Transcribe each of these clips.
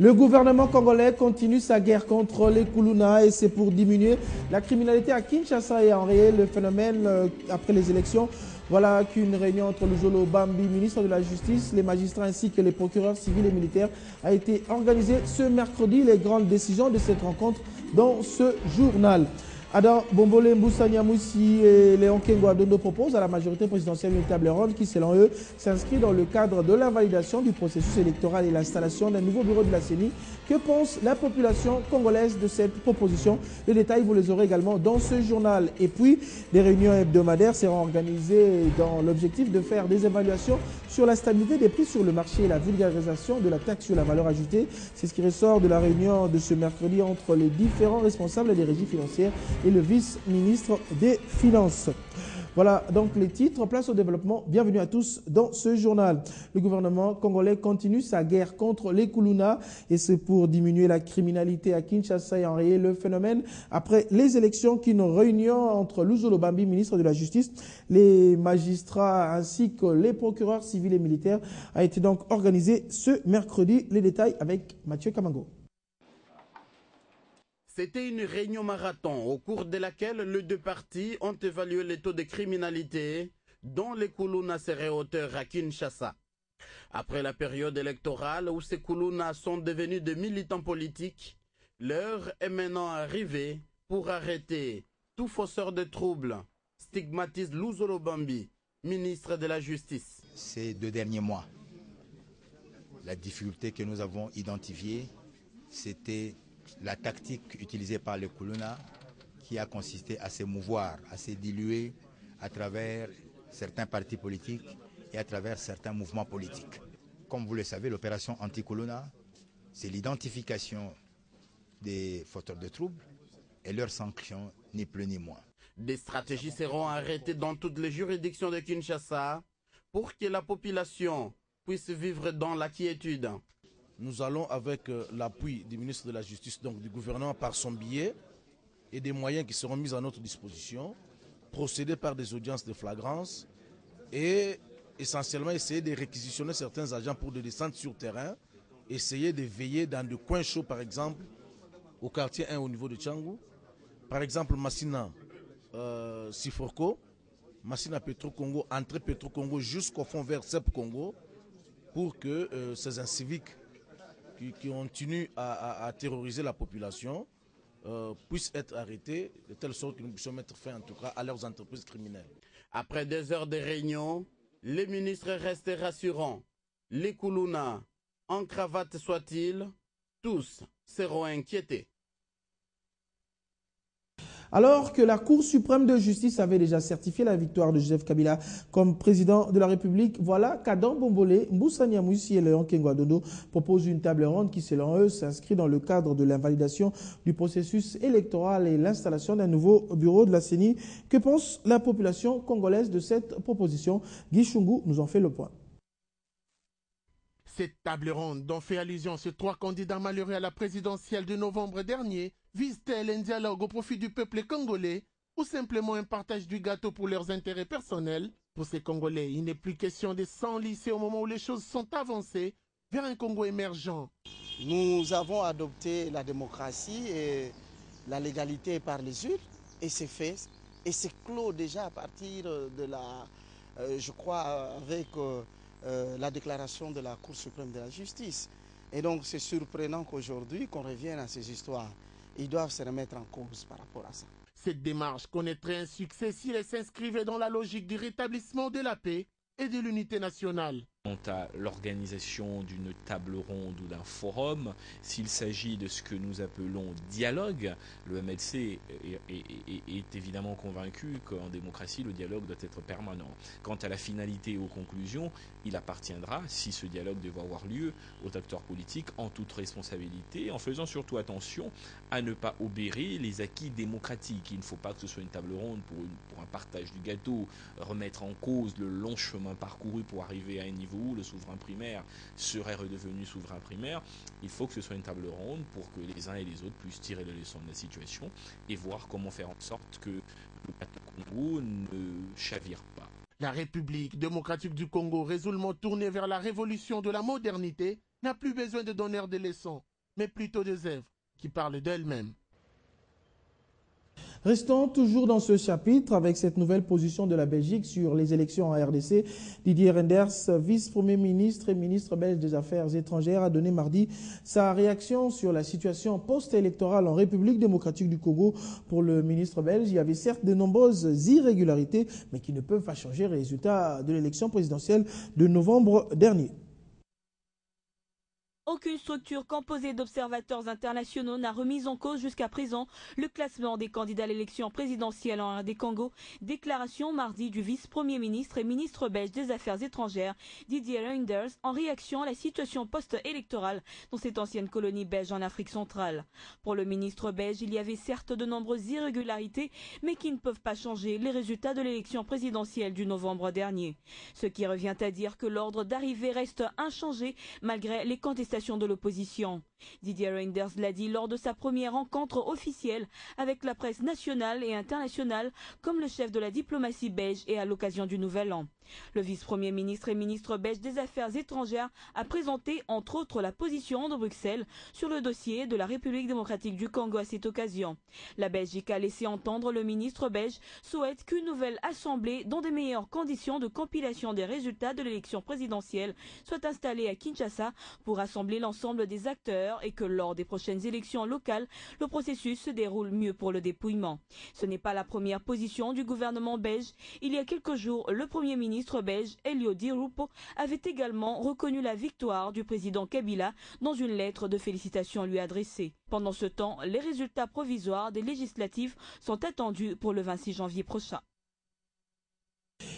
Le gouvernement congolais continue sa guerre contre les Kuluna et c'est pour diminuer la criminalité à Kinshasa et enrayer le phénomène après les élections. Voilà qu'une réunion entre Luzolo Bambi, ministre de la Justice, les magistrats ainsi que les procureurs civils et militaires a été organisée ce mercredi. Les grandes décisions de cette rencontre dans ce journal. Adam Bombole Mboussania Moussi et Léon Kengwa Dondo proposent à la majorité présidentielle une table ronde qui, selon eux, s'inscrit dans le cadre de l'invalidation du processus électoral et l'installation d'un nouveau bureau de la CENI. Que pense la population congolaise de cette proposition? Les détails, vous les aurez également dans ce journal. Et puis, des réunions hebdomadaires seront organisées dans l'objectif de faire des évaluations sur la stabilité des prix sur le marché et la vulgarisation de la taxe sur la valeur ajoutée. C'est ce qui ressort de la réunion de ce mercredi entre les différents responsables des régies financières et le vice-ministre des Finances. Voilà donc les titres. Place au développement. Bienvenue à tous dans ce journal. Le gouvernement congolais continue sa guerre contre les Kuluna et c'est pour diminuer la criminalité à Kinshasa et enrayer le phénomène après les élections qu'une réunion entre Luzolo Bambi, ministre de la Justice, les magistrats ainsi que les procureurs civils et militaires a été donc organisée ce mercredi. Les détails avec Mathieu Kamango. C'était une réunion marathon au cours de laquelle les deux parties ont évalué les taux de criminalité dont les Kuluna seraient auteurs à Kinshasa. Après la période électorale où ces Kuluna sont devenus des militants politiques, l'heure est maintenant arrivée pour arrêter tout fausseur de troubles, stigmatise Luzolo Bambi, ministre de la Justice. Ces 2 derniers mois, la difficulté que nous avons identifiée, c'était la tactique utilisée par les Kuluna qui a consisté à se mouvoir, à se diluer à travers certains partis politiques et à travers certains mouvements politiques. Comme vous le savez, l'opération anti-Kuluna, c'est l'identification des fauteurs de troubles et leur sanction, ni plus ni moins. Des stratégies seront arrêtées dans toutes les juridictions de Kinshasa pour que la population puisse vivre dans la quiétude. Nous allons, avec l'appui du ministre de la Justice, donc du gouvernement par son biais, et des moyens qui seront mis à notre disposition, procéder par des audiences de flagrance et essentiellement essayer de réquisitionner certains agents pour des descentes sur terrain, essayer de veiller dans des coins chauds, par exemple, au quartier 1 au niveau de Tchangou, par exemple Massina Siforko, Massina Petro-Congo, entrée Petro-Congo jusqu'au fond vers CEP Congo, pour que ces inciviques qui continuent à terroriser la population puissent être arrêtés de telle sorte que nous puissions mettre fin en tout cas à leurs entreprises criminelles. Après 2 heures de réunion, les ministres restent rassurants. Les Kuluna, en cravate soit-il, tous seront inquiétés. Alors que la Cour suprême de justice avait déjà certifié la victoire de Joseph Kabila comme président de la République, voilà qu'Adam Bombole, Mboussania Moussi et Léon Kengwa Dondo proposent une table ronde qui, selon eux, s'inscrit dans le cadre de l'invalidation du processus électoral et l'installation d'un nouveau bureau de la CENI. Que pense la population congolaise de cette proposition? Guy Chungu nous en fait le point. Cette table ronde dont fait allusion ces 3 candidats malheureux à la présidentielle de novembre dernier vise-t-elle un dialogue au profit du peuple congolais ou simplement un partage du gâteau pour leurs intérêts personnels? Pour ces Congolais, il n'est plus question de s'enliser au moment où les choses sont avancées vers un Congo émergent. Nous avons adopté la démocratie et la légalité par les urnes et c'est fait et c'est clos déjà à partir de la, je crois, avec la déclaration de la Cour suprême de la justice. Et donc c'est surprenant qu'aujourd'hui qu'on revienne à ces histoires. Ils doivent se remettre en cause par rapport à ça. Cette démarche connaîtrait un succès si elle s'inscrivait dans la logique du rétablissement de la paix et de l'unité nationale. Quant à l'organisation d'une table ronde ou d'un forum, s'il s'agit de ce que nous appelons dialogue, le MLC est évidemment convaincu qu'en démocratie, le dialogue doit être permanent. Quant à la finalité et aux conclusions, il appartiendra, si ce dialogue devait avoir lieu, aux acteurs politiques en toute responsabilité, en faisant surtout attention à ne pas obérer les acquis démocratiques. Il ne faut pas que ce soit une table ronde pour un partage du gâteau, remettre en cause le long chemin parcouru pour arriver à un niveau où le souverain primaire serait redevenu souverain primaire. Il faut que ce soit une table ronde pour que les uns et les autres puissent tirer les leçons de la situation et voir comment faire en sorte que le plateau Congo ne chavire pas. La République démocratique du Congo, résolument tournée vers la révolution de la modernité, n'a plus besoin de donneurs de leçons. mais plutôt des œuvres qui parlent d'elles-mêmes. Restons toujours dans ce chapitre avec cette nouvelle position de la Belgique sur les élections en RDC. Didier Reynders, vice-premier ministre et ministre belge des Affaires étrangères, a donné mardi sa réaction sur la situation post-électorale en République démocratique du Congo. Pour le ministre belge, il y avait certes de nombreuses irrégularités, mais qui ne peuvent pas changer les résultats de l'élection présidentielle de novembre dernier. Aucune structure composée d'observateurs internationaux n'a remis en cause jusqu'à présent le classement des candidats à l'élection présidentielle en RD Congo. Déclaration mardi du vice-premier ministre et ministre belge des Affaires étrangères Didier Reynders en réaction à la situation post-électorale dans cette ancienne colonie belge en Afrique centrale. Pour le ministre belge, il y avait certes de nombreuses irrégularités, mais qui ne peuvent pas changer les résultats de l'élection présidentielle du novembre dernier. Ce qui revient à dire que l'ordre d'arrivée reste inchangé malgré les contestations de l'opposition. Didier Reynders l'a dit lors de sa première rencontre officielle avec la presse nationale et internationale comme le chef de la diplomatie belge et à l'occasion du Nouvel An. Le vice-premier ministre et ministre belge des Affaires étrangères a présenté entre autres la position de Bruxelles sur le dossier de la République démocratique du Congo à cette occasion. La Belgique a laissé entendre le ministre belge souhaite qu'une nouvelle assemblée dans des meilleures conditions de compilation des résultats de l'élection présidentielle soit installée à Kinshasa pour rassembler l'ensemble des acteurs et que lors des prochaines élections locales, le processus se déroule mieux pour le dépouillement. Ce n'est pas la première position du gouvernement belge. Il y a quelques jours, le premier ministre belge, Elio Di Rupo, avait également reconnu la victoire du président Kabila dans une lettre de félicitations lui adressée. Pendant ce temps, les résultats provisoires des législatives sont attendus pour le 26 janvier prochain.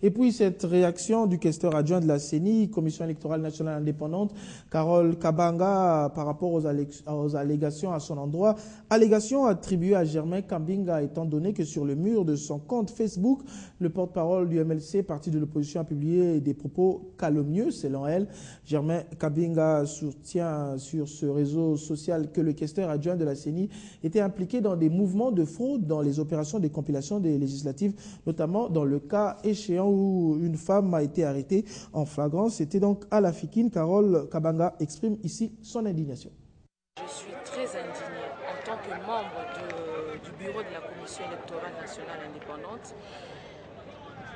Et puis cette réaction du questeur adjoint de la CENI, Commission électorale nationale indépendante, Carole Kabanga, par rapport aux allégations à son endroit, allégations attribuées à Germain Kambinga, étant donné que sur le mur de son compte Facebook, le porte-parole du MLC, parti de l'opposition, a publié des propos calomnieux, selon elle. Germain Kambinga soutient sur ce réseau social que le questeur adjoint de la CENI était impliqué dans des mouvements de fraude dans les opérations de compilation des législatives, notamment dans le cas échéant où une femme a été arrêtée en flagrance. C'était donc à la Fikine. Carole Kabanga exprime ici son indignation. Je suis très indignée en tant que membre du bureau de la Commission électorale nationale indépendante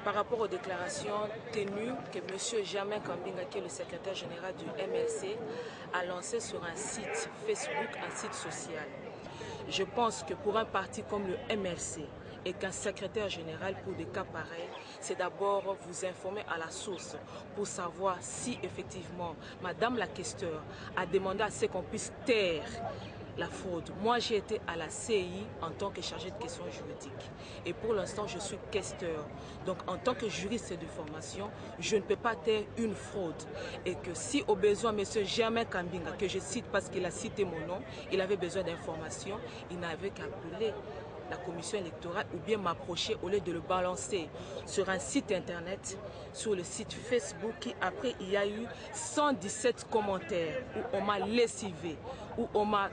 par rapport aux déclarations tenues que M. Germain Kambinga, qui est le secrétaire général du MLC, a lancé sur un site Facebook, un site social. Je pense que pour un parti comme le MLC, et qu'un secrétaire général pour des cas pareils, c'est d'abord vous informer à la source pour savoir si effectivement Madame la questeur a demandé à ce qu'on puisse taire la fraude. Moi, j'ai été à la CI en tant que chargé de questions juridiques. Et pour l'instant, je suis questeur. Donc, en tant que juriste de formation, je ne peux pas taire une fraude. Et que si, au besoin, M. Germain Kambinga, que je cite parce qu'il a cité mon nom, il avait besoin d'informations, il n'avait qu'à appeler la commission électorale ou bien m'approcher au lieu de le balancer sur un site internet, sur le site Facebook, qui après il y a eu 117 commentaires où on m'a lessivé, où on m'a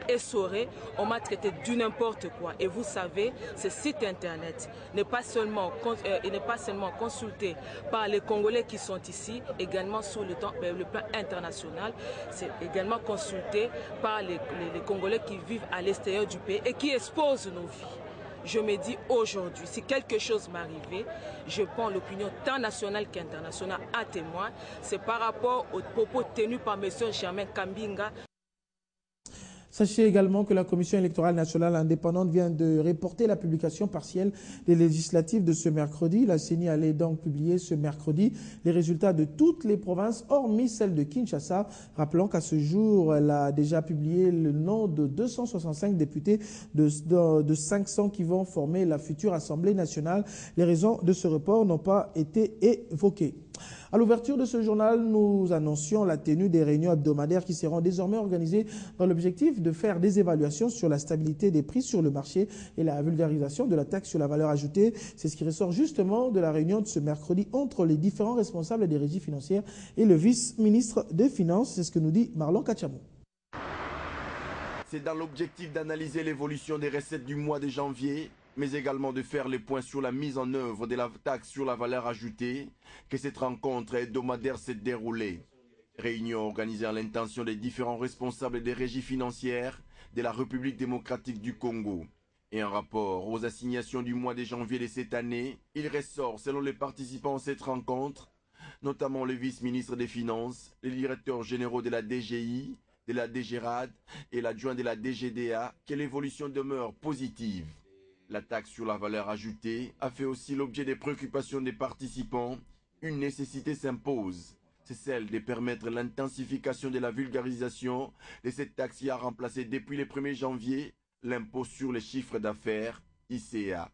essoré, on m'a traité du n'importe quoi. Et vous savez, ce site internet n'est pas seulement consulté par les Congolais qui sont ici, également sur le plan international, c'est également consulté par les Congolais qui vivent à l'extérieur du pays et qui exposent nos vies. Je me dis aujourd'hui, si quelque chose m'arrivait, je prends l'opinion tant nationale qu'internationale à témoin. C'est par rapport aux propos tenus par M. Germain Kambinga. Sachez également que la Commission électorale nationale indépendante vient de reporter la publication partielle des législatives de ce mercredi. La CENI allait donc publier ce mercredi les résultats de toutes les provinces, hormis celle de Kinshasa. Rappelons qu'à ce jour, elle a déjà publié le nom de 265 députés de 500 qui vont former la future Assemblée nationale. Les raisons de ce report n'ont pas été évoquées. À l'ouverture de ce journal, nous annoncions la tenue des réunions hebdomadaires qui seront désormais organisées dans l'objectif de faire des évaluations sur la stabilité des prix sur le marché et la vulgarisation de la taxe sur la valeur ajoutée. C'est ce qui ressort justement de la réunion de ce mercredi entre les différents responsables des régies financières et le vice-ministre des Finances. C'est ce que nous dit Marlon Kachamou. C'est dans l'objectif d'analyser l'évolution des recettes du mois de janvier, mais également de faire le point sur la mise en œuvre de la taxe sur la valeur ajoutée, que cette rencontre hebdomadaire s'est déroulée. Réunion organisée à l'intention des différents responsables des régies financières de la République démocratique du Congo. Et en rapport aux assignations du mois de janvier de cette année, il ressort, selon les participants à cette rencontre, notamment le vice-ministre des Finances, les directeurs généraux de la DGI, de la DGRAD et l'adjoint de la DGDA, que l'évolution demeure positive. La taxe sur la valeur ajoutée a fait aussi l'objet des préoccupations des participants. Une nécessité s'impose, c'est celle de permettre l'intensification de la vulgarisation de cette taxe qui a remplacé depuis le 1er janvier l'impôt sur les chiffres d'affaires, ICA.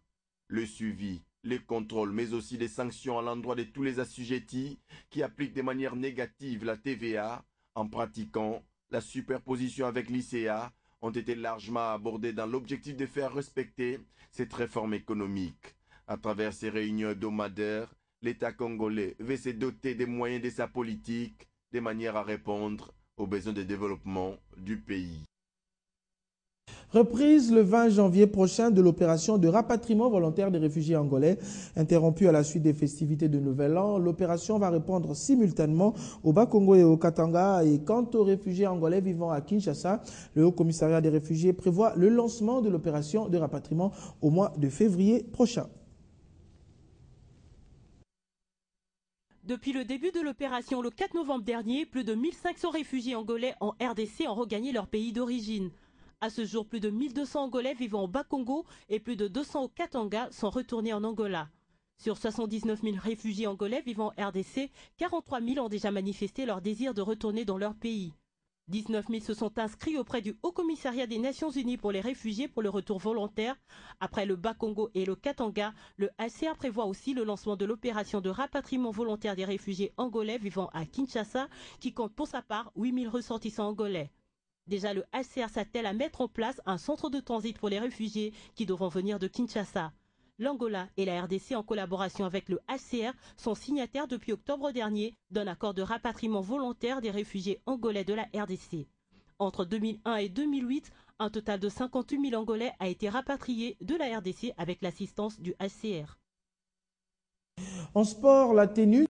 Le suivi, les contrôles, mais aussi des sanctions à l'endroit de tous les assujettis qui appliquent de manière négative la TVA en pratiquant la superposition avec l'ICA ont été largement abordés dans l'objectif de faire respecter cette réforme économique. À travers ces réunions hebdomadaires, l'État congolais veut se doter des moyens de sa politique de manière à répondre aux besoins de développement du pays. Reprise le 20 janvier prochain de l'opération de rapatriement volontaire des réfugiés angolais. Interrompue à la suite des festivités de Nouvel An, l'opération va répondre simultanément au Bas-Congo et au Katanga. Et quant aux réfugiés angolais vivant à Kinshasa, le Haut-Commissariat des réfugiés prévoit le lancement de l'opération de rapatriement au mois de février prochain. Depuis le début de l'opération le 4 novembre dernier, plus de 1500 réfugiés angolais en RDC ont regagné leur pays d'origine. À ce jour, plus de 1200 Angolais vivant au Bas-Congo et plus de 200 au Katanga sont retournés en Angola. Sur 79 000 réfugiés angolais vivant en RDC, 43 000 ont déjà manifesté leur désir de retourner dans leur pays. 19 000 se sont inscrits auprès du Haut-Commissariat des Nations Unies pour les réfugiés pour le retour volontaire. Après le Bas-Congo et le Katanga, le HCR prévoit aussi le lancement de l'opération de rapatriement volontaire des réfugiés angolais vivant à Kinshasa, qui compte pour sa part 8 000 ressortissants angolais. Déjà, le HCR s'attelle à mettre en place un centre de transit pour les réfugiés qui devront venir de Kinshasa. L'Angola et la RDC, en collaboration avec le HCR, sont signataires depuis octobre dernier d'un accord de rapatriement volontaire des réfugiés angolais de la RDC. Entre 2001 et 2008, un total de 58 000 Angolais a été rapatrié de la RDC avec l'assistance du HCR. En sport, la tenue